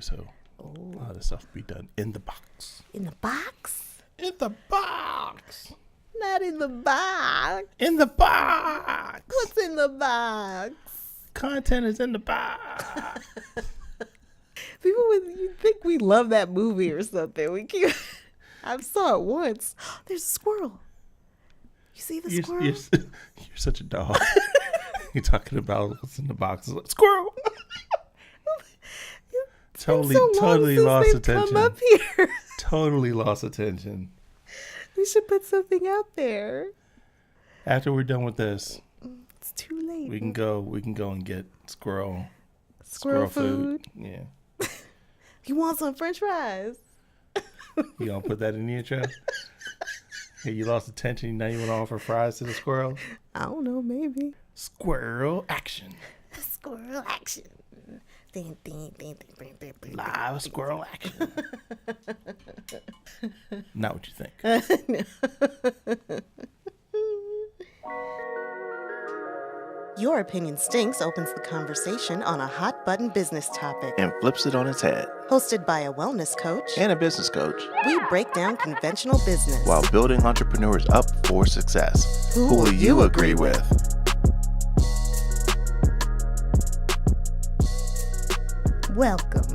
So a lot of stuff be done in the box. In the box? In the box. Not in the box. In the box. What's in the box? Content is in the box. People would you think we love that movie or something. We keep. I saw it once. There's a squirrel. You see the squirrel? You're such a dog. You're talking about what's in the box. Like, squirrel. Totally lost attention. Come up here. Totally lost attention. We should put something out there. After we're done with this, it's too late. we can go and get squirrel food. Yeah. You want some French fries? You gonna put that in the intro? Hey, you lost attention. Now you want to offer fries to the squirrel? I don't know. Maybe. Squirrel action. Squirrel action. Live squirrel action. Not what you think. Your Opinion Stinks opens the conversation on a hot button business topic. And flips it on its head. Hosted by a wellness coach And a business coach. We break down conventional business While building entrepreneurs up for success. Who will you agree with? Welcome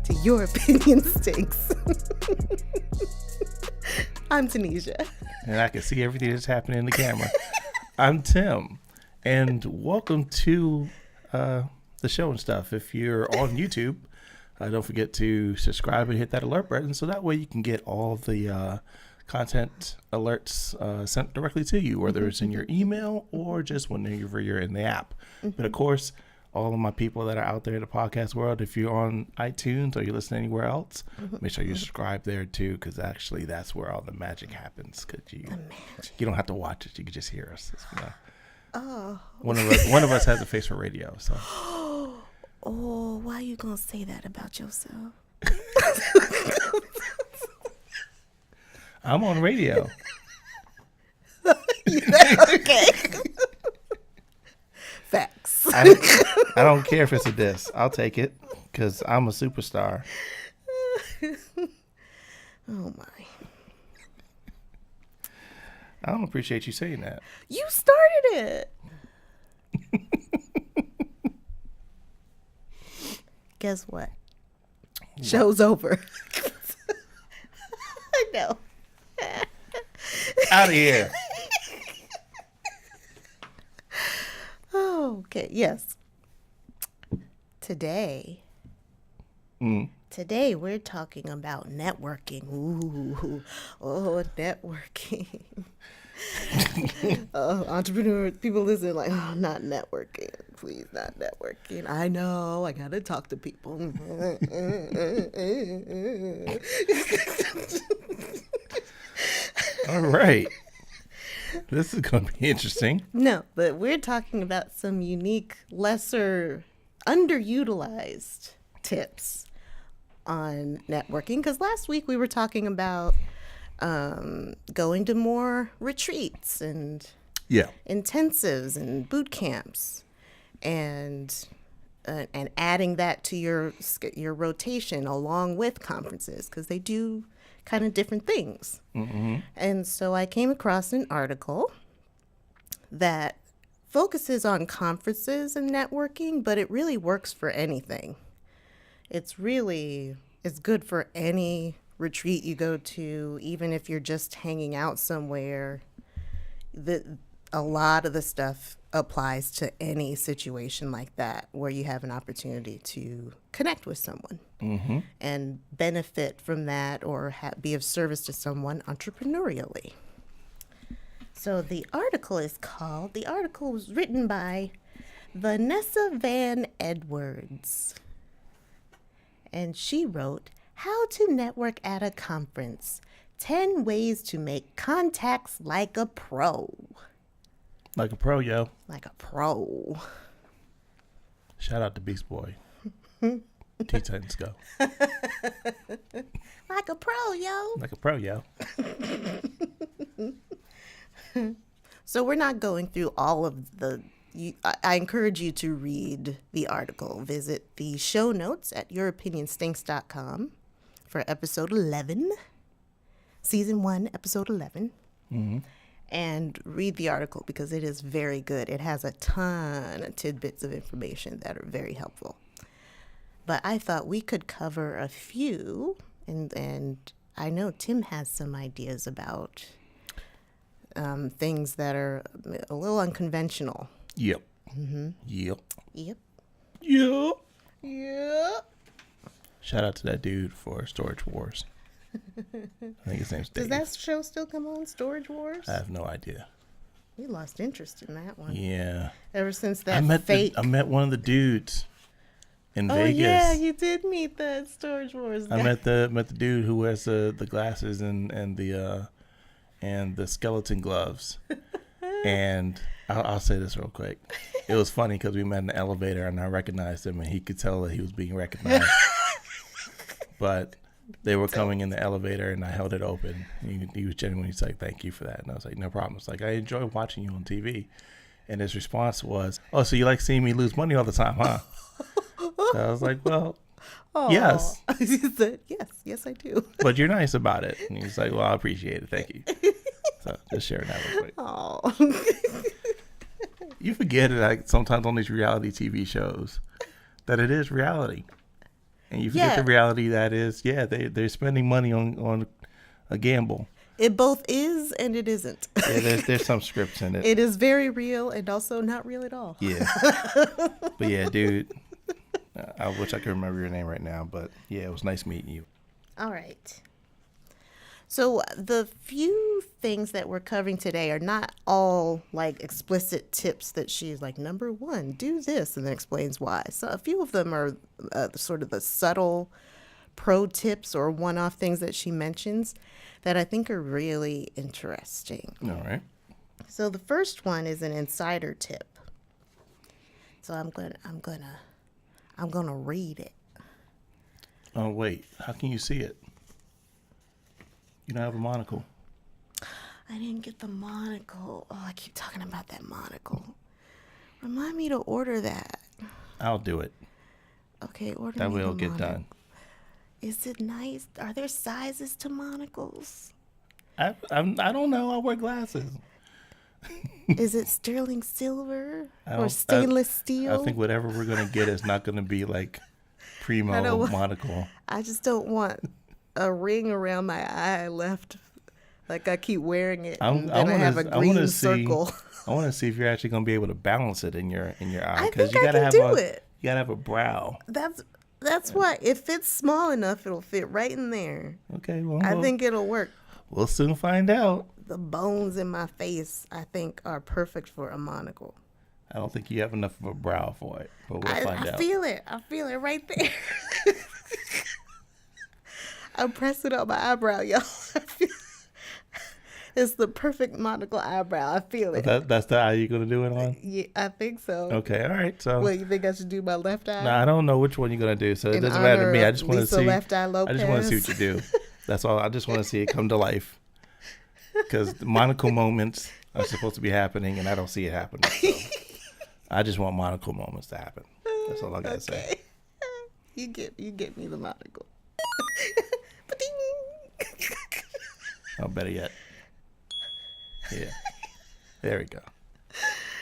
to Your Opinion Stinks. I'm Tanisha. And I can see everything that's happening in the camera. I'm Tim. And welcome to the show and stuff. If you're on YouTube, don't forget to subscribe and hit that alert button so that way you can get all the content alerts sent directly to you, whether it's in your email or just whenever you're in the app. But of course, all of my people that are out there in the podcast world, if you're on iTunes or you listen anywhere else, make sure you subscribe there too, because actually that's where all the magic happens. Because you don't have to watch it; you can just hear us. You know? Oh. One of us has a face for radio, so. Oh, why are you gonna say that about yourself? I'm on radio. Okay. Facts. I don't care if it's a diss. I'll take it because I'm a superstar. Oh my. I don't appreciate you saying that. You started it. Guess what? Show's over. I know. Out of here. Oh, okay. Yes. Today we're talking about networking. Ooh, oh, networking. Oh, entrepreneurs, people listen like, oh, not networking. Please, not networking. I know, I gotta talk to people. All right. This is going to be interesting. No, but we're talking about some unique, lesser, underutilized tips on networking. Because last week we were talking about going to more retreats and intensives and boot camps and adding that to your rotation along with conferences, because they do kind of different things. And so I came across an article that focuses on conferences and networking, but it really works for anything. It's good for any retreat you go to, even if you're just hanging out somewhere. A lot of the stuff applies to any situation like that where you have an opportunity to connect with someone and benefit from that, or be of service to someone entrepreneurially. So the article was written by Vanessa Van Edwards. And she wrote, "How to Network at a Conference. 10 Ways to Make Contacts Like a Pro." Like a pro, yo. Like a pro. Shout out to Beast Boy. T-Titans go. Like a pro, yo. Like a pro, yo. So we're not going through all of the, I encourage you to read the article. Visit the show notes at youropinionstinks.com for episode 11, season 1, episode 11. Mm-hmm. And read the article because it is very good. It has a ton of tidbits of information that are very helpful. But I thought we could cover a few, and I know Tim has some ideas about things that are a little unconventional. Yep. Mm-hmm. Yep. Yep. Yep. Yep. Shout out to that dude for Storage Wars. I think his name's Dave. Does that show still come on, Storage Wars? I have no idea. We lost interest in that one. Yeah. Ever since that I met one of the dudes in Vegas. Oh yeah, you did meet the Storage Wars guy. I met the dude who wears the glasses and the skeleton gloves. And I'll say this real quick. It was funny because we met in the elevator and I recognized him and he could tell that he was being recognized. But they were coming in the elevator and I held it open. He was genuinely like, "Thank you for that." And I was like, "No problem." It's like, "I enjoy watching you on TV." And his response was, "Oh, so you like seeing me lose money all the time, huh?" So I was like, "Well, yes." He said, yes, I do. "But you're nice about it." And he's like, "Well, I appreciate it. Thank you." So just sharing that real quick. Oh. You forget it like sometimes on these reality TV shows that it is reality. And you forget the reality that is, they're spending money on a gamble. It both is and it isn't. Yeah, there's some scripts in it. It is very real and also not real at all. Yeah. But yeah, dude, I wish I could remember your name right now, but yeah, it was nice meeting you. All right. So the few things that we're covering today are not all like explicit tips that she's like, number 1, do this, and then explains why. So a few of them are sort of the subtle pro tips or one-off things that she mentions that I think are really interesting. All right. So the first one is an insider tip. So I'm gonna read it. Oh wait, how can you see it? You don't have a monocle. I didn't get the monocle. Oh, I keep talking about that monocle. Remind me to order that. I'll do it. Okay, order That me way it'll the get monocle. done. Is it nice? Are there sizes to monocles? I don't know. I wear glasses. Is it sterling silver or stainless steel? I think whatever we're gonna get is not gonna be like primo monocle. I just don't want a ring around my eye left. Like I keep wearing it, and then I have a green circle. I want to see if you're actually gonna be able to balance it in your eye because you gotta I can do it. You gotta have a brow. That's why if it's small enough, it'll fit right in there. Okay, well, I think it'll work. We'll soon find out. The bones in my face, I think, are perfect for a monocle. I don't think you have enough of a brow for it, but we'll find out. I feel it right there. I'm pressing on my eyebrow, y'all. It's the perfect monocle eyebrow. I feel it. That's the eye you're going to do it on? Yeah, I think so. Okay, all right. So, what, you think I should do my left eye? No, I don't know which one you're going to do, so it doesn't matter to me. I just want to see. Left eye Lopez. I just want to see what you do. That's all. I just want to see it come to life. Because the monocle moments are supposed to be happening, and I don't see it happening. So I just want monocle moments to happen. That's all I got to say. You get me the monocle. Oh, better yet. Yeah. There we go.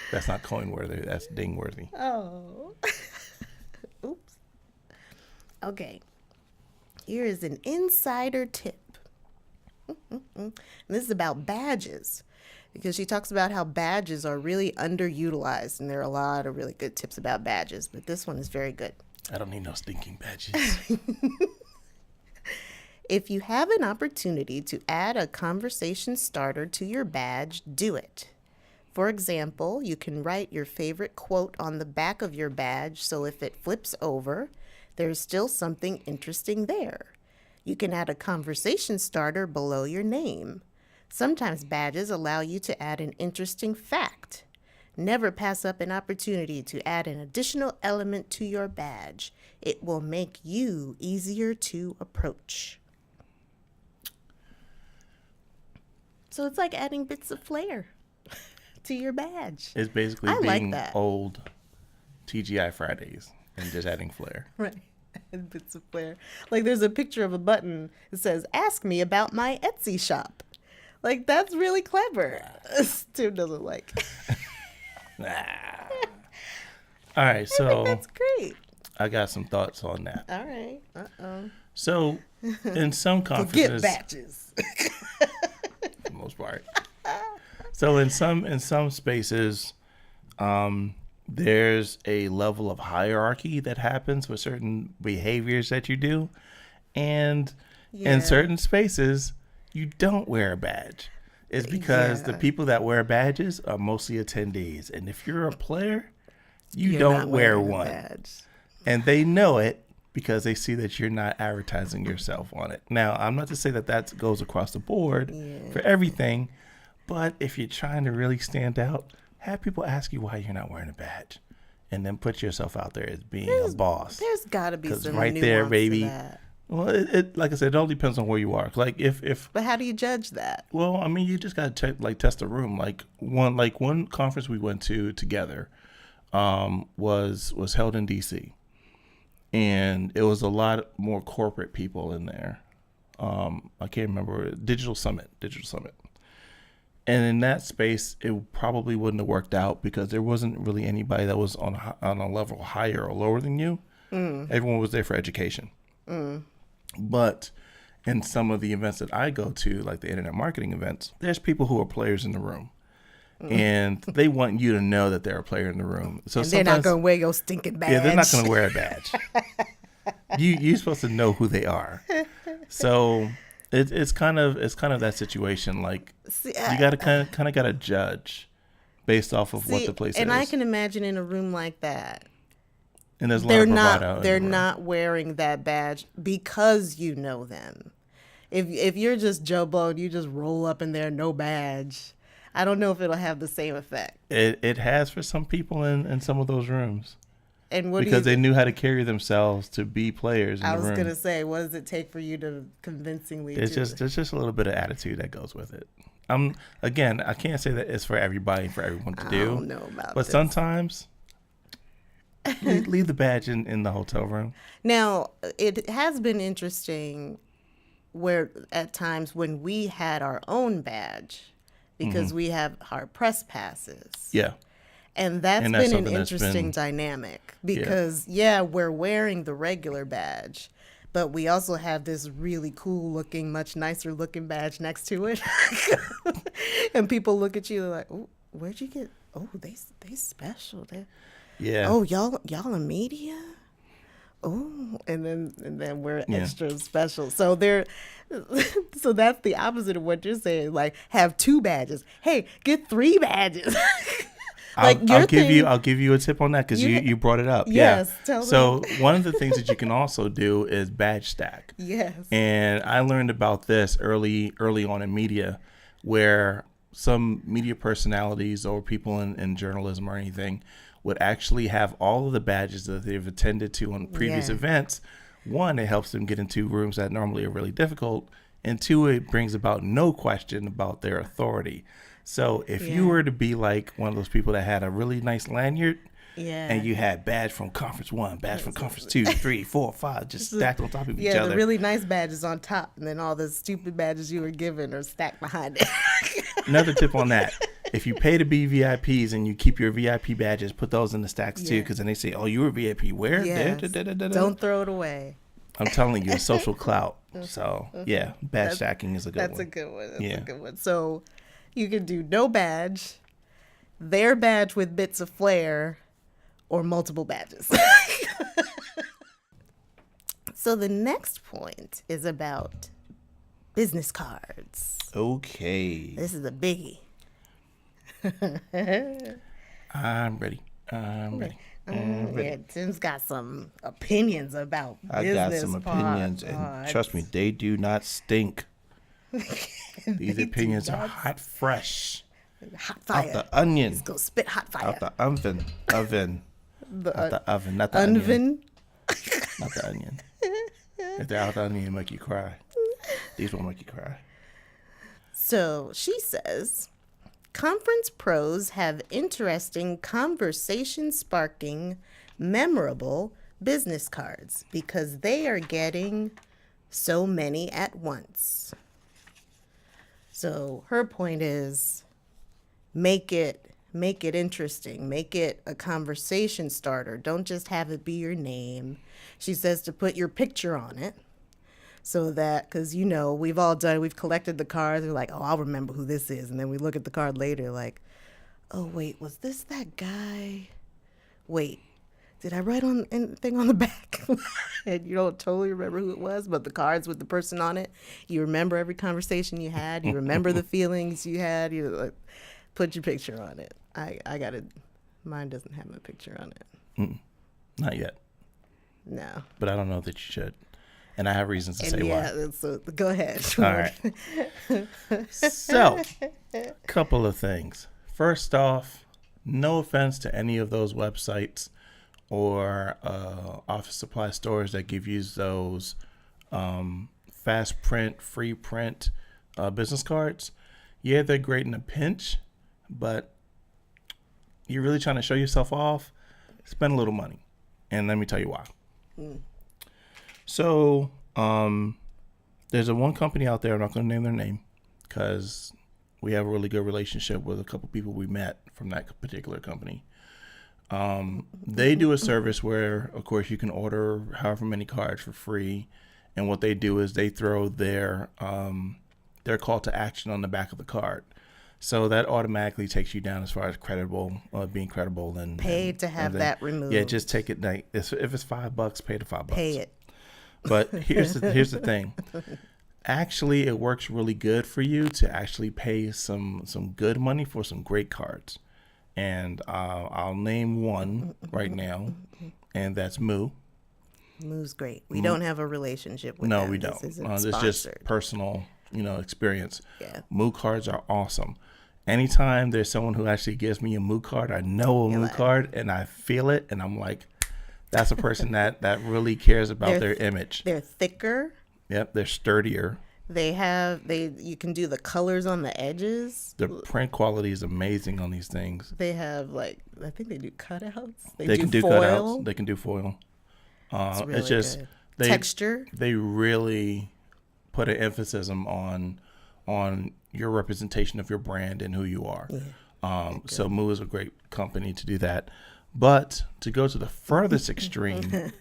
That's not coin worthy. That's ding worthy. Oh. Oops. Okay. Here is an insider tip. And this is about badges. Because she talks about how badges are really underutilized. And there are a lot of really good tips about badges. But this one is very good. I don't need no stinking badges. If you have an opportunity to add a conversation starter to your badge, do it. For example, you can write your favorite quote on the back of your badge so if it flips over, there's still something interesting there. You can add a conversation starter below your name. Sometimes badges allow you to add an interesting fact. Never pass up an opportunity to add an additional element to your badge. It will make you easier to approach. So it's like adding bits of flair to your badge. It's basically I like being that. old TGI Fridays and just adding flair. Right. And bits of flair. Like there's a picture of a button that says, "Ask me about my Etsy shop." Like that's really clever. Tim doesn't like. All right, so That's great. I got some thoughts on that. All right. Uh-oh. So, in some Forget conferences, badges. for the most part. So in some spaces, there's a level of hierarchy that happens with certain behaviors that you do, and Yeah. in certain spaces, you don't wear a badge. It's because the Yeah. people that wear badges are mostly attendees, and if you're a player, you You're don't not wear wearing a one, badge. and they know it because they see that you're not advertising yourself on it. Now, I'm not to say that that goes across the board for everything, but if you're trying to really stand out, have people ask you why you're not wearing a badge, and then put yourself out there as being a boss. There's got to be 'Cause some right nuance there, to baby. that. Well, it like I said, it all depends on where you are. Like if But how do you judge that? well, I mean, you just gotta test the room. Like one conference we went to together, was held in DC, and it was a lot more corporate people in there. I can't remember, Digital Summit, and in that space, it probably wouldn't have worked out because there wasn't really anybody that was on a level higher or lower than you. Everyone was there for education. But in some of the events that I go to, like the internet marketing events, there's people who are players in the room. And they want you to know that they're a player in the room. So And they're not going to wear your stinking badge. yeah, they're not going to wear a badge. You're supposed to know who they are. So it's kind of that situation. Like you got to kind of got to judge based off of what the place and is. I can imagine in a room like that, And there's a lot of bravado. they're not wearing that badge because you know them. If you're just Joe Blow and you just roll up in there, no badge, I don't know if it'll have the same effect. It has for some people in some of those rooms. And what Because they knew how to carry themselves to be players in I the was room. gonna say, what does it take for you to convincingly It's do just it? there's just a little bit of attitude that goes with it. Again, I can't say that it's for everybody, for everyone to do. I don't know about But this. sometimes leave the badge in the hotel room. Now, it has been interesting where at times when we had our own badge because we have our press passes. Yeah. And that's And that's been an something that's interesting been- dynamic because, we're wearing the regular badge, but we also have this really cool looking, much nicer looking badge next to it. And people look at you like, oh, where'd you get? Oh, they special. Yeah. Oh, y'all a media? Oh, and then we're extra special. So so that's the opposite of what you're saying. Like, have 2 badges. Hey, get 3 badges. I'll give you a tip on that because you brought it up. Yes, yeah. tell So one of the things that you can also do is badge stack. Yes. And I learned about this early on in media, where some media personalities or people in journalism or anything would actually have all of the badges that they've attended to on previous events. One, it helps them get into rooms that normally are really difficult. And 2, it brings about no question about their authority. So if you were to be like one of those people that had a really nice lanyard and you had badge from conference 1, badge from conference 2, 3, 4, 5, just stacked on top of each other. The really nice badges on top, and then all the stupid badges you were given are stacked behind it. Another tip on that. If you pay to be VIPs and you keep your VIP badges, put those in the stacks too, because then they say, oh, you were VIP where? Yes. Don't throw it away. I'm telling you, it's social clout. So, yeah, badge stacking is a good one. That's a good one. That's a good one. So you can do no badge, their badge with bits of flair, or multiple badges. So the next point is about business cards. Okay. This is a biggie. I'm ready. Yeah, Tim's got some opinions about I business got some opinions, and trust me, they do not stink. These opinions are hot, fresh. Hot fire. Out the onion. He's gonna spit hot fire. Out the oven. Not the oven, not the Unven. onion. Not the onion. If they're out the onion, make you cry. These won't make you cry. So she says, conference pros have interesting, conversation-sparking, memorable business cards because they are getting so many at once. So her point is make it interesting, make it a conversation starter. Don't just have it be your name. She says to put your picture on it so that, because we've collected the cards. We're like, oh, I'll remember who this is. And then we look at the card later like, oh, wait, was this that guy? Wait, did I write on anything on the back? And you don't totally remember who it was, but the cards with the person on it, you remember every conversation you had. You remember the feelings you had. You like, put your picture on it. I got it. Mine doesn't have my picture on it. Not yet. No. But I don't know that you should. And I have reasons to say why. So go ahead. All right. So, couple of things. First off, no offense to any of those websites or office supply stores that give you those fast print, free print business cards. Yeah, they're great in a pinch, but you're really trying to show yourself off, spend a little money. And let me tell you why. So there's one company out there, I'm not going to name their name because we have a really good relationship with a couple people we met from that particular company. They do a service where, of course, you can order however many cards for free. And what they do is they throw their call to action on the back of the card. So that automatically takes you down as far as being credible and paid to have that removed. Yeah, just take it. If it's $5, pay the $5. Pay it. But here's the thing. Actually, it works really good for you to actually pay some good money for some great cards. And I'll name one right now, and that's Moo. Moo's great. We don't have a relationship with No, them. we don't. This isn't It's just sponsored. personal, experience. Yeah. Moo cards are awesome. Anytime there's someone who actually gives me a Moo card, I know a Moo card, and I feel it, and I'm like, that's a person that really cares about their image. They're thicker. Yep, they're sturdier. You can do the colors on the edges. The print quality is amazing on these things. They have I think they do cutouts. They can do foil. cutouts. They can do foil. It's really it's just good. Texture. They really put an emphasis on your representation of your brand and who you are. Yeah. So Moo is a great company to do that. But to go to the furthest extreme,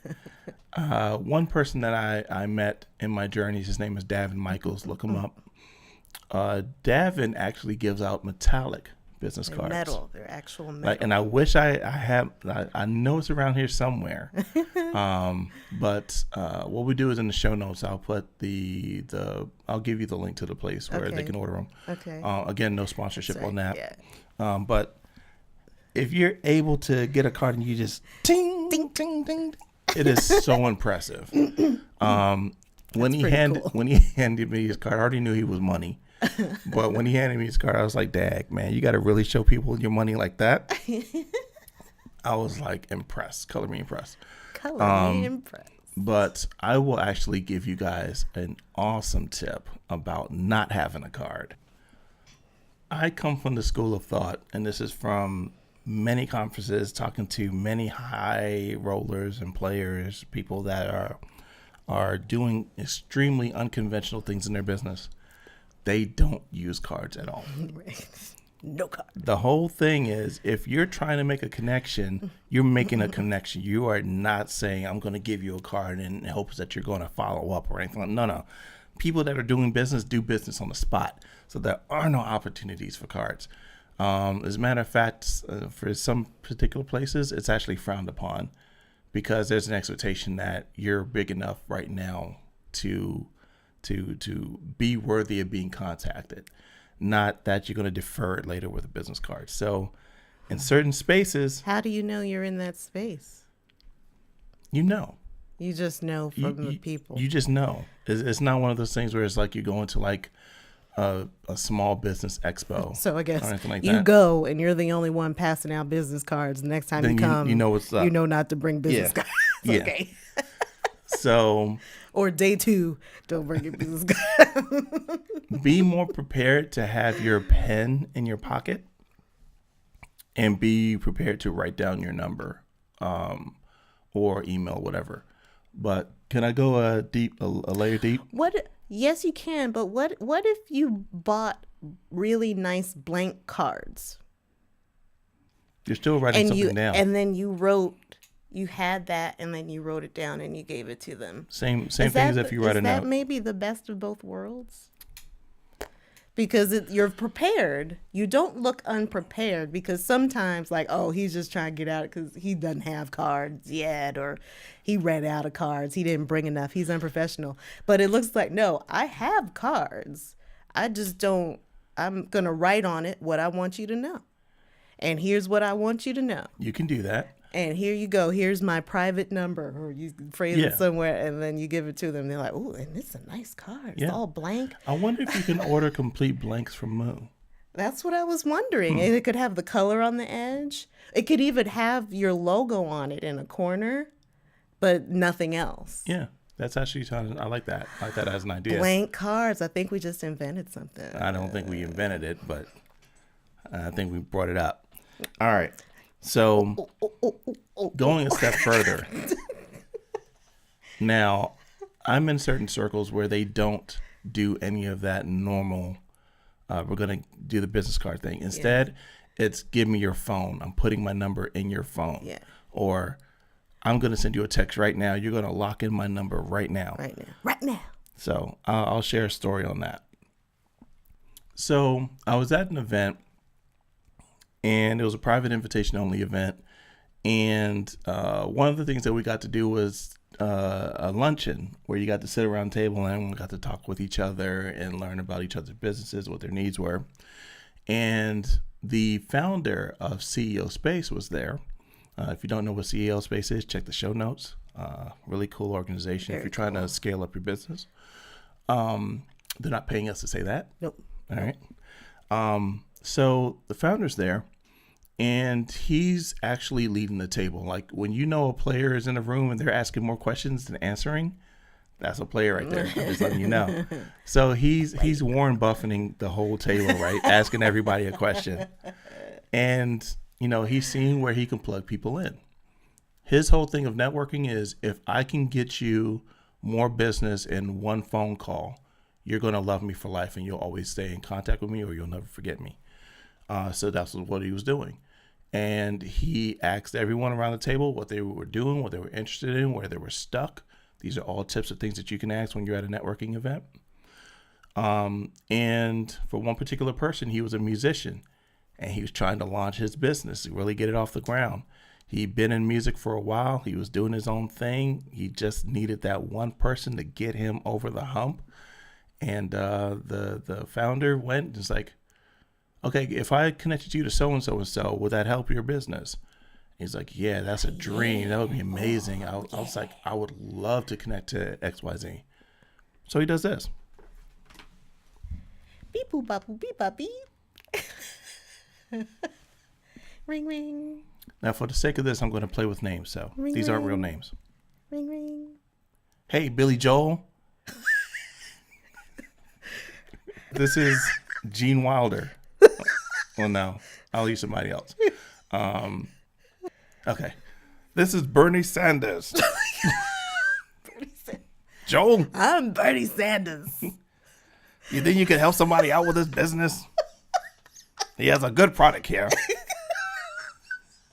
one person that I met in my journeys, his name is Davin Michaels. Look him up. Davin actually gives out metallic business cards. Metal. They're actual metal. And I wish I know it's around here somewhere. But what we do is in the show notes, I'll put I'll give you the link to the place where they can order them. Okay. Again, no sponsorship on that. Yeah. But if you're able to get a card and you just ting, ding, ding, ding, it is so impressive. When he handed me his card, I already knew he was money. But when he handed me his card, I was like, "Dag, man, you got to really show people your money like that." I was like impressed. Color me impressed. But I will actually give you guys an awesome tip about not having a card. I come from the school of thought, and this is from many conferences, talking to many high rollers and players, people that are doing extremely unconventional things in their business. They don't use cards at all. No card. The whole thing is, if you're trying to make a connection, you're making a connection. You are not saying, I'm going to give you a card in hopes that you're going to follow up or anything. No. People that are doing business do business on the spot. So there are no opportunities for cards. As a matter of fact, for some particular places, it's actually frowned upon because there's an expectation that you're big enough right now to be worthy of being contacted, not that you're going to defer it later with a business card. So in certain spaces, how do you know you're in that space? You just know from the people. You just know. It's not one of those things where it's like you're going to like a small business expo. So I guess or anything like you that. go and you're the only one passing out business cards. The next time Then you come, you know what's up. You know not to bring business cards. Yeah. Okay. So Or day 2, don't bring your business card. be more prepared to have your pen in your pocket and be prepared to write down your number or email, whatever. But can I go a layer deep? Yes, you can. But what if you bought really nice blank cards? You're still writing something down. And then you had that, and then you wrote it down and you gave it to them. Same thing as if you write a note. Is that maybe the best of both worlds? Because you're prepared. You don't look unprepared, because sometimes like, oh, he's just trying to get out because he doesn't have cards yet, or he ran out of cards. He didn't bring enough. He's unprofessional. But it looks like, no, I have cards. I just don't. I'm going to write on it what I want you to know. And here's what I want you to know. You can do that. And here you go. Here's my private number, or you phrase it somewhere, and then you give it to them. They're like, "Oh, and it's a nice card. It's all blank." I wonder if you can order complete blanks from Moo. That's what I was wondering. And it could have the color on the edge. It could even have your logo on it in a corner, but nothing else. Yeah, that's actually sounding. I like that. I like that as an idea. Blank cards. I think we just invented something. I don't think we invented it, but I think we brought it up. All right. So going a step further. Now, I'm in certain circles where they don't do any of that normal. We're going to do the business card thing. Instead, it's give me your phone. I'm putting my number in your phone. Yeah. Or I'm going to send you a text right now. You're going to lock in my number right now. Right now. So I'll share a story on that. So I was at an event, and it was a private invitation only event. And one of the things that we got to do was a luncheon where you got to sit around the table and everyone got to talk with each other and learn about each other's businesses, what their needs were. And the founder of CEO Space was there. If you don't know what CEO Space is, check the show notes. Really cool organization if you're trying to scale up your business. They're not paying us to say that. Nope. All right. So the founder's there, and he's actually leading the table. Like when you know a player is in a room and they're asking more questions than answering, that's a player right there. I'm just letting you know. So he's Warren Buffeting the whole table, right? Asking everybody a question. And, you know, he's seeing where he can plug people in. His whole thing of networking is, if I can get you more business in one phone call, you're going to love me for life and you'll always stay in contact with me, or you'll never forget me. So that's what he was doing. And he asked everyone around the table what they were doing, what they were interested in, where they were stuck. These are all tips of things that you can ask when you're at a networking event. And for one particular person, he was a musician, and he was trying to launch his business, really get it off the ground. He'd been in music for a while. He was doing his own thing. He just needed that one person to get him over the hump. And the founder went just like, okay, if I connected you to so-and-so and so, would that help your business? He's like, yeah, that's a dream. That would be amazing. I was like, I would love to connect to XYZ. So he does this. Beep, boop, bop, boop, beep, bop, beep. Ring, ring. Now, for the sake of this, I'm going to play with names. So Ring, these aren't ring. real names. Ring, ring. Hey, Billy Joel. This is Gene Wilder. Well, no, I'll use somebody else. Okay. This is Bernie Sanders. Joel, I'm Bernie Sanders. you think you can help somebody out with his business? He has a good product here.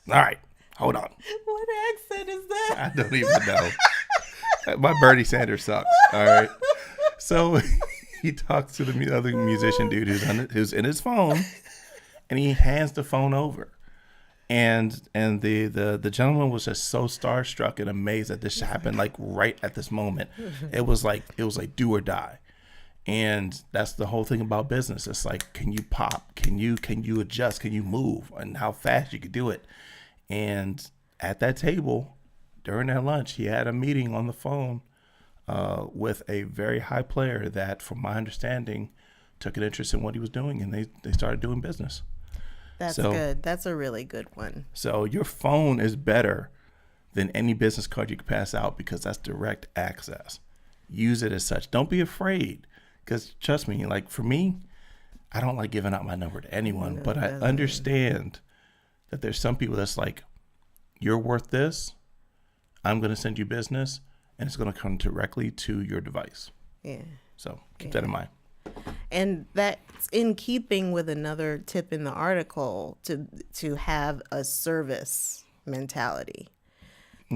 All right, hold on. What accent is that? I don't even know. My Bernie Sanders sucks. All right. So he talks to the other musician dude who's in his phone, and he hands the phone over. And the gentleman was just so starstruck and amazed that this happened like right at this moment. It was like do or die. And that's the whole thing about business. It's like, can you pop? Can you adjust? Can you move? And how fast you could do it. And at that table, during that lunch, he had a meeting on the phone with a very high player that, from my understanding, took an interest in what he was doing, and they started doing business. That's good. That's a really good one. So your phone is better than any business card you can pass out, because that's direct access. Use it as such. Don't be afraid, because trust me, like for me, I don't like giving out my number to anyone, but I understand that there's some people that's like, you're worth this. I'm going to send you business, and it's going to come directly to your device. Yeah. So keep that in mind. And that's in keeping with another tip in the article, to have a service mentality.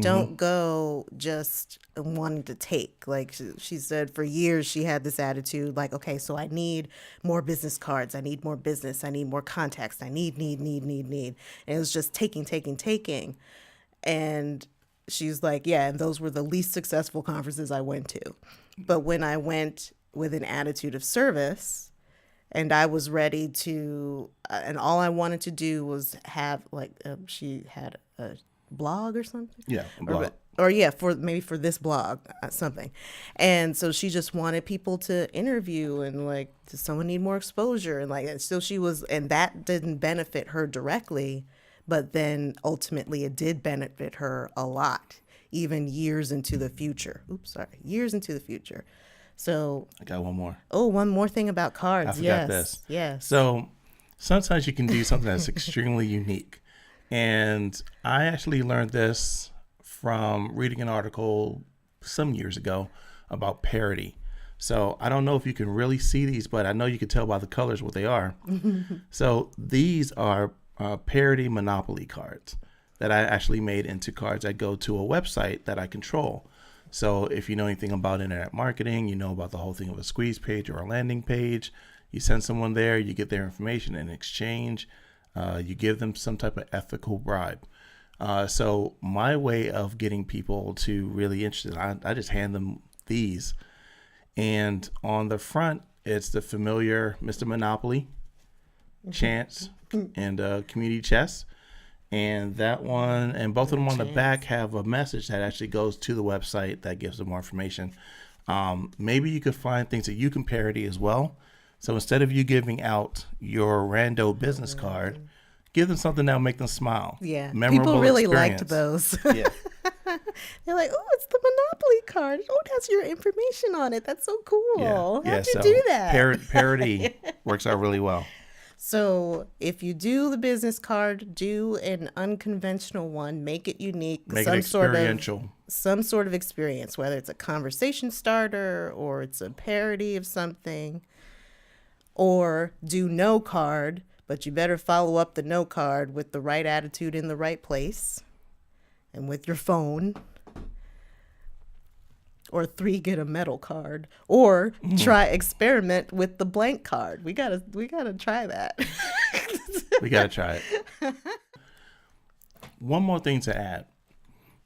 Don't go just wanting to take. Like she said, for years she had this attitude like, okay, so I need more business cards. I need more business. I need more contacts. I need. And it was just taking. And she's like, yeah, and those were the least successful conferences I went to. But when I went with an attitude of service, and I was ready to, and all I wanted to do was have, like, she had a blog or something. Yeah, a blog. Or yeah, for this blog, something. And so she just wanted people to interview, and like, does someone need more exposure? And like, so she was, and that didn't benefit her directly, but then ultimately it did benefit her a lot, even years into the future. Years into the future. So I got one more. Oh, one more thing about cards. I forgot this. Yes. So sometimes you can do something that's extremely unique. And I actually learned this from reading an article some years ago about parody. So I don't know if you can really see these, but I know you can tell by the colors what they are. So these are parody Monopoly cards that I actually made into cards that go to a website that I control. So if you know anything about internet marketing, you know about the whole thing of a squeeze page or a landing page. You send someone there, you get their information in exchange. You give them some type of ethical bribe. So my way of getting people to really interested, I just hand them these. And on the front, it's the familiar Mr. Monopoly, Chance, and Community Chess. And that one, and both of them on the back have a message that actually goes to the website that gives them more information. Maybe you could find things that you can parody as well. So instead of you giving out your rando business card, give them something that'll make them smile. Yeah. Memorable People really experience. liked those. Yeah. They're like, oh, it's the Monopoly card. Oh, it has your information on it. That's so cool. How'd you do that? Parody works out really well. So if you do the business card, do an unconventional one. Make it unique. Make it experiential. Some sort of experience, whether it's a conversation starter or it's a parody of something. Or do no card, but you better follow up the no card with the right attitude in the right place and with your phone. Or 3, get a metal card. Or experiment with the blank card. We gotta try that. We gotta try it. One more thing to add.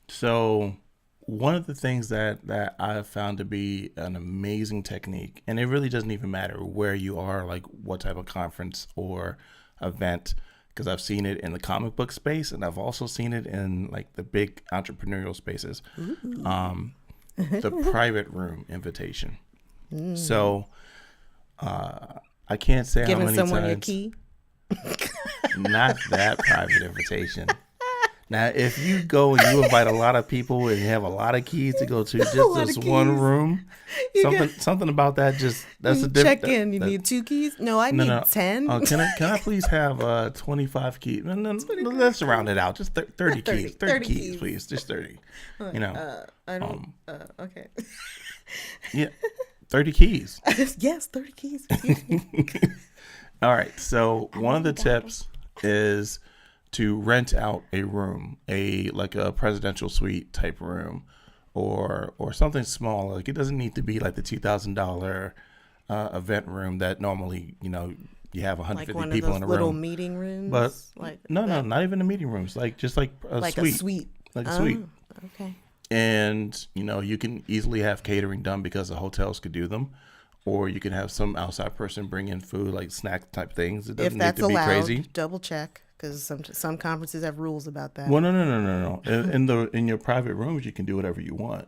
So one of the things that I have found to be an amazing technique, and it really doesn't even matter where you are, like what type of conference or event, because I've seen it in the comic book space, and I've also seen it in like the big entrepreneurial spaces. The private room invitation. So I can't say Giving how many someone times. your key? Not that private invitation. Now, if you go and you invite a lot of people and you have a lot of keys to go to just this one room, something about that that's a different. Check in. You need 2 keys? No, I need 10. Can I please have 25 keys? No, let's round it out. Just 30 keys. 30 keys, please. Just 30. I don't. Okay. Yeah, 30 keys. Yes, 30 keys. All right. So one of the tips is to rent out a room, like a presidential suite type room, or something small. Like it doesn't need to be like the $2,000 event room that normally you have 150 like people in a room. Little meeting rooms. But like no, not even the meeting rooms. Like just like a suite. A suite. Like a suite. Okay. And you can easily have catering done because the hotels could do them. Or you can have some outside person bring in food, like snack type things. It doesn't need to be crazy. Double check, because some conferences have rules about that. Well, no. In your private rooms, you can do whatever you want.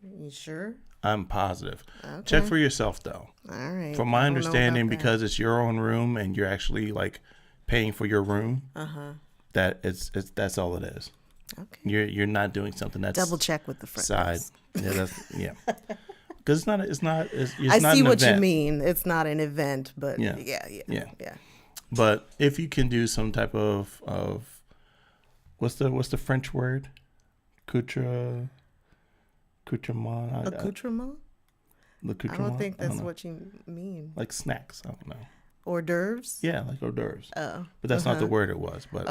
You sure? I'm positive. Okay. Check for yourself, though. All right. From my understanding, because it's your own room and you're actually like paying for your room, that's all it is. Okay. You're not doing something that's Double check with the friends. side. Yeah. Because it's not I not see an what event. you mean. It's not an event, but Yeah. yeah. But if you can do some type of what's the French word? Accoutrement. Accoutrement? I don't think that's what you mean. Like snacks. I don't know. Hors d'oeuvres? Yeah, like hors d'oeuvres. Oh. But that's not the word it was. But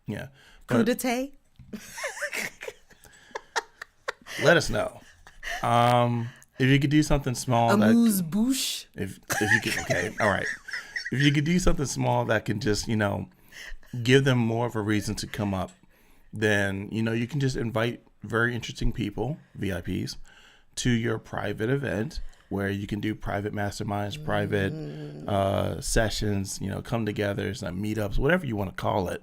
yeah. But Crudité? let us know. If you could do something small, Amuse-bouche? if you could, okay, all right. If you could do something small that can just, give them more of a reason to come up, then, you can just invite very interesting people, VIPs, to your private event where you can do private masterminds, private sessions, come together, meetups, whatever you want to call it.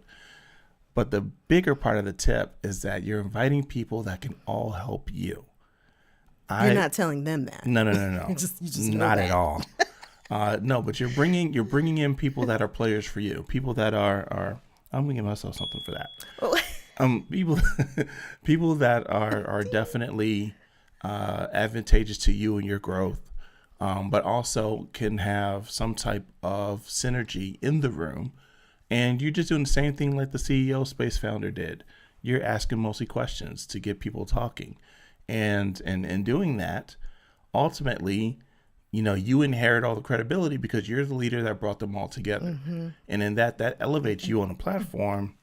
But the bigger part of the tip is that you're inviting people that can all help you. You're not telling them that. No. You just know Not that. at all. No, but you're bringing in people that are players for you. People that are I'm gonna give myself something for that. People that are definitely advantageous to you and your growth, but also can have some type of synergy in the room. And you're just doing the same thing like the CEO Space Founder did. You're asking mostly questions to get people talking. And in doing that, ultimately, you inherit all the credibility because you're the leader that brought them all together. Mm-hmm. And in that elevates you on a platform.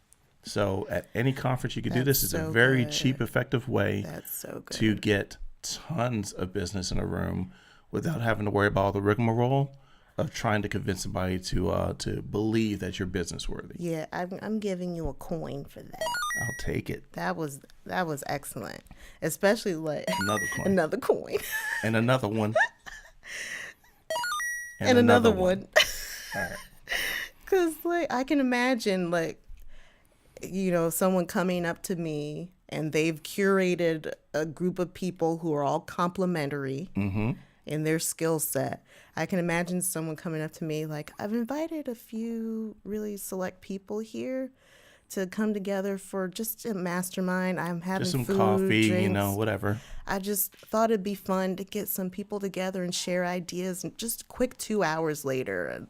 So at any conference you can do this. Is a very cheap, effective way to get tons of business in a room without having to worry about all the rigmarole of trying to convince somebody to believe that you're business worthy. Yeah, I'm giving you a coin for that. I'll take it. That was excellent, especially like Another coin. And another one. And another one. All right. Because I can imagine someone coming up to me and they've curated a group of people who are all complementary. Mm-hmm. In their skill set. I can imagine someone coming up to me like, I've invited a few really select people here to come together for just a mastermind. I'm having just some food, coffee, drinks. Whatever. I just thought it'd be fun to get some people together and share ideas. And just a quick 2 hours later,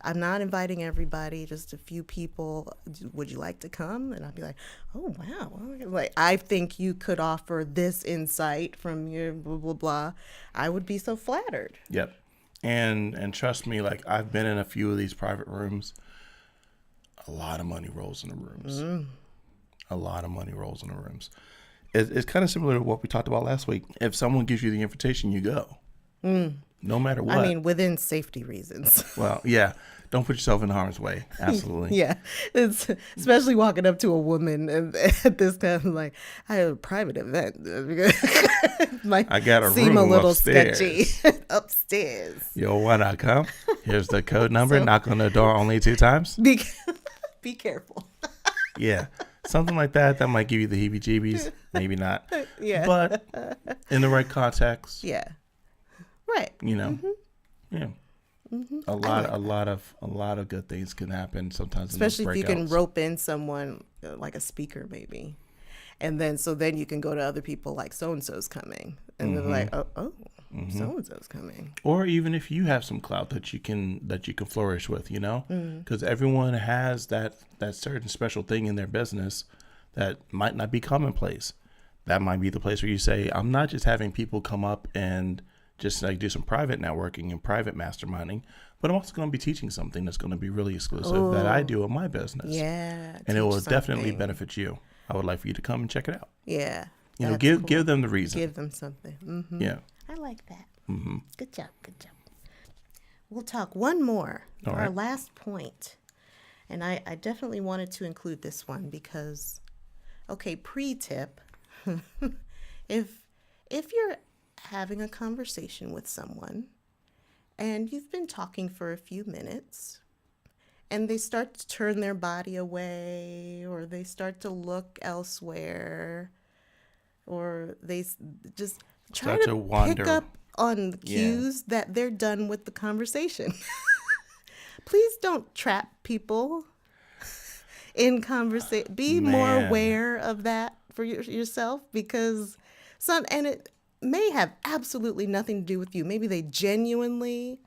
I'm not inviting everybody, just a few people. Would you like to come? And I'd be like, oh, wow. I think you could offer this insight from your blah, blah, blah. I would be so flattered. Yep. And trust me, I've been in a few of these private rooms. A lot of money rolls in the rooms. A lot of money rolls in the rooms. It's kind of similar to what we talked about last week. If someone gives you the invitation, you go. No matter what. I mean, within safety reasons. Well, yeah. Don't put yourself in harm's way. Absolutely. Yeah. It's especially walking up to a woman and at this time, I have a private event. I got a seem room a little upstairs. sketchy. Upstairs. Yo, why not come? Here's the code number. Knock on the door only 2 times. Be careful. Yeah. Something like that might give you the heebie-jeebies. Maybe not. Yeah. But in the right context. Yeah. Right. Mm-hmm. Yeah. Mm-hmm. A lot of good things can happen sometimes. Especially if you can rope in someone like a speaker maybe, and then you can go to other people like so and so's coming, and they're like, oh, so and so's coming. Or even if you have some clout that you can flourish with, because everyone has that certain special thing in their business that might not be commonplace. That might be the place where you say, I'm not just having people come up and just do some private networking and private masterminding, but I'm also going to be teaching something that's going to be really exclusive that I do in my business. Yeah. And it will definitely benefit you. I would like for you to come and check it out. Yeah. Give them the reason. Give them something. Mm-hmm. Yeah. I like that. Mm-hmm. Good job. We'll talk one more. All our right. last point. And I definitely wanted to include this one because, pre-tip, if you're having a conversation with someone and you've been talking for a few minutes and they start to turn their body away or they start to look elsewhere or they just try to wander. pick up on cues that they're done with the conversation. Please don't trap people in conversation. Be more aware of that for yourself, because it may have absolutely nothing to do with you. Maybe they genuinely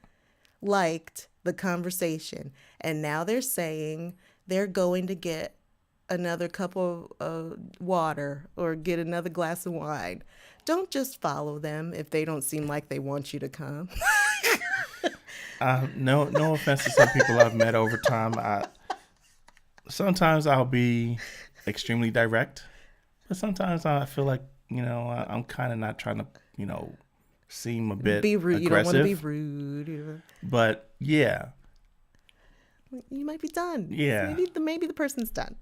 liked the conversation, and now they're saying they're going to get another cup of water or get another glass of wine. Don't just follow them if they don't seem like they want you to come. No offense to some people I've met over time. Sometimes I'll be extremely direct, but sometimes I feel like, I'm kind of not trying to, seem a bit be rude. aggressive. You don't want to be rude. But yeah. You might be done. Yeah. Maybe the person's done.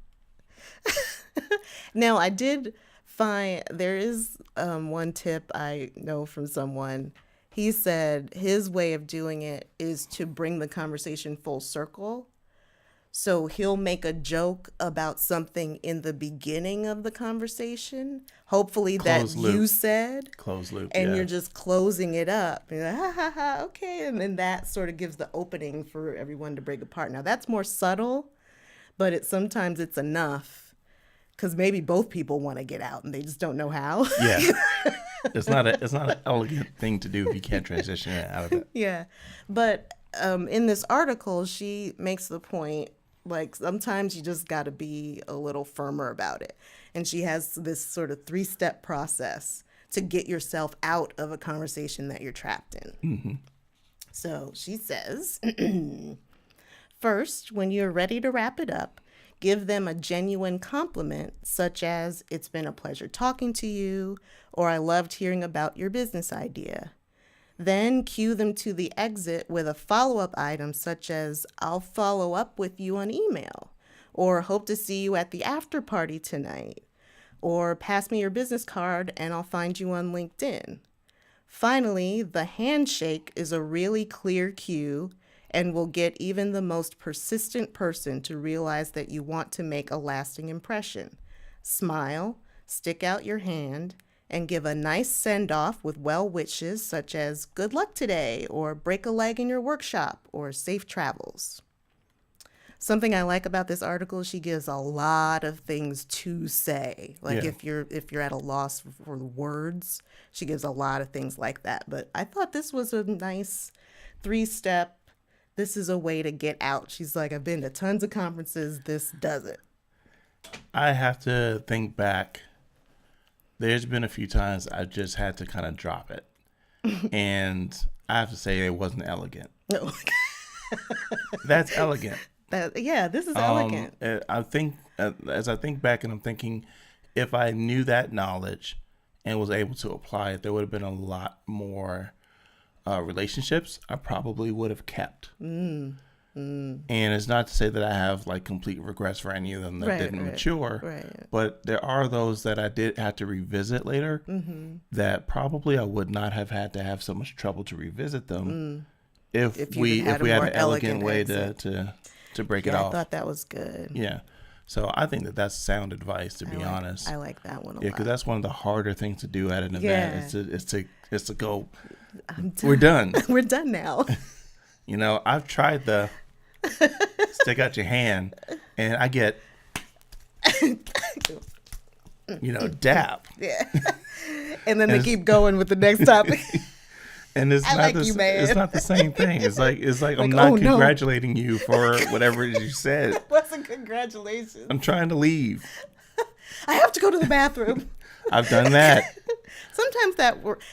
Now, I did find there is one tip I know from someone. He said his way of doing it is to bring the conversation full circle. So he'll make a joke about something in the beginning of the conversation, hopefully Closed loop. You said. Closed loop, and yeah. You're just closing it up. You're like, ha, ha, ha, okay. And then that sort of gives the opening for everyone to break apart. Now, that's more subtle, but sometimes it's enough, because maybe both people want to get out and they just don't know how. Yeah. It's not an elegant thing to do if you can't transition it out of it. Yeah. But in this article, she makes the point, like, sometimes you just got to be a little firmer about it. And she has this sort of 3-step process to get yourself out of a conversation that you're trapped in. Mm-hmm. So she says, first, when you're ready to wrap it up, give them a genuine compliment, such as, "It's been a pleasure talking to you," or "I loved hearing about your business idea." Then cue them to the exit with a follow-up item, such as, "I'll follow up with you on email," or "Hope to see you at the after party tonight," or "Pass me your business card and I'll find you on LinkedIn." Finally, the handshake is a really clear cue and will get even the most persistent person to realize that you want to make a lasting impression. Smile, stick out your hand, and give a nice send-off with well wishes, such as "Good luck today," or "Break a leg in your workshop," or "Safe travels." Something I like about this article, she gives a lot of things to say. Like, if you're at a loss for words, she gives a lot of things like that. But I thought this was a nice 3-step. This is a way to get out. She's like, I've been to tons of conferences. This does it. I have to think back. There's been a few times I just had to kind of drop it. And I have to say it wasn't elegant. No. That's elegant. This is elegant. I think, as I think back, and I'm thinking, if I knew that knowledge and was able to apply it, there would have been a lot more relationships I probably would have kept. And it's not to say that I have like complete regrets for any of them that didn't mature. Right. But there are those that I did have to revisit later that probably I would not have had to have so much trouble to revisit them if we had an elegant way to break it off. I thought that was good. Yeah. So I think that's sound advice, to be honest. I like that one a lot. Yeah, because that's one of the harder things to do at an event. Yeah. Is to go. We're done. We're done now. I've tried the stick out your hand, and I get, dap. Yeah. And then they keep going with the next topic. And it's it's not the same thing. It's like I'm not congratulating you for whatever it is you said. It wasn't congratulations. I'm trying to leave. I have to go to the bathroom. I've done that. Sometimes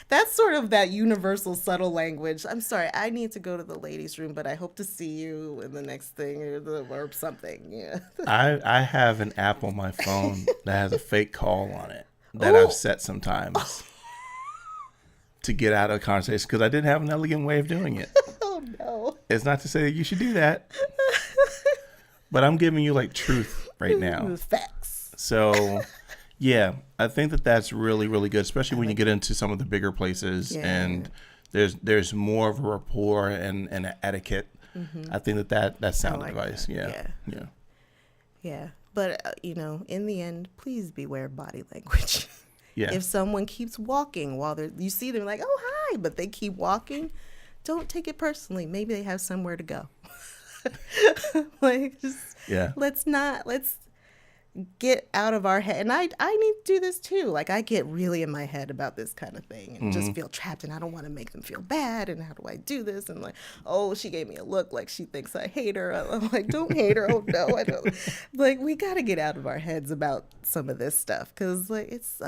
that's sort of that universal subtle language. I'm sorry, I need to go to the ladies' room, but I hope to see you in the next thing or something. Yeah. I have an app on my phone that has a fake call on it that I've set sometimes to get out of a conversation because I didn't have an elegant way of doing it. Oh no! It's not to say that you should do that, but I'm giving you like truth right now. Facts. So. Yeah, I think that's really, really good, especially when you get into some of the bigger places and there's more of a rapport and an etiquette. I think that's sound advice. That. Yeah. But, in the end, please beware of body language. Yeah. If someone keeps walking while you see them like, oh, hi, but they keep walking, don't take it personally. Maybe they have somewhere to go. Like, just Yeah. let's get out of our head. And I need to do this too. Like, I get really in my head about this kind of thing and just feel trapped, and I don't want to make them feel bad. And how do I do this? And like, oh, she gave me a look like she thinks I hate her. I'm like, don't hate her. Oh no, I don't. Like, we got to get out of our heads about some of this stuff, because like it's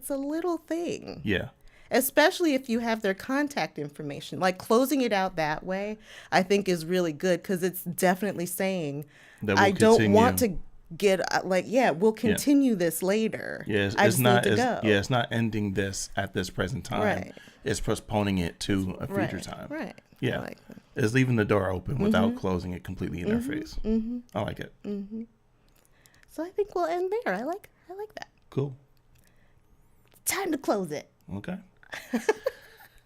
a little thing. Yeah. Especially if you have their contact information. Like, closing it out that way, I think is really good, because it's definitely saying, That we'll I don't continue. want to get, like, we'll continue this later. Yeah, I it's just not. need to go. Yeah, it's not ending this at this present time. Right. It's postponing it to a future Right, time. right. Yeah, I like that. it's leaving the door open without closing it completely in their face. I like it. So I think we'll end there. I like that. Cool. Time to close it. Okay.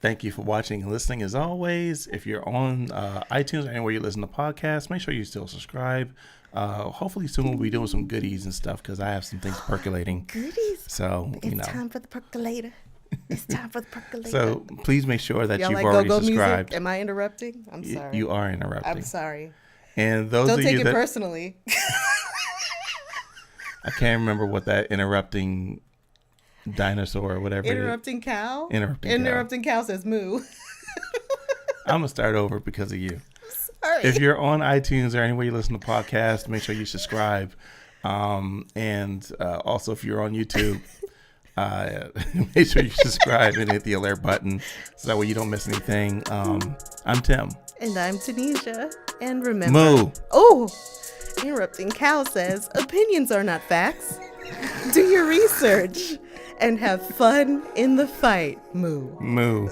Thank you for watching and listening. As always, if you're on iTunes or anywhere you listen to podcasts, make sure you still subscribe. Hopefully soon we'll be doing some goodies and stuff, because I have some things percolating. Goodies. So, It's time for the percolator. It's time for the percolator. So please make sure that Y'all you've like already go-go subscribed. music? Am I interrupting? I'm sorry. You are interrupting. I'm sorry. And those Don't of take you it that personally. I can't remember what that interrupting dinosaur or whatever. Interrupting cow? Interrupting cow. cow says moo. I'm gonna start over because of you. Sorry. If you're on iTunes or anywhere you listen to podcasts, make sure you subscribe. And also, if you're on YouTube, make sure you subscribe and hit the alert button, so that way you don't miss anything. I'm Tim. And I'm Tanisha. And remember... Moo. Oh! Interrupting cow says, opinions are not facts. Do your research and have fun in the fight. Moo. Moo.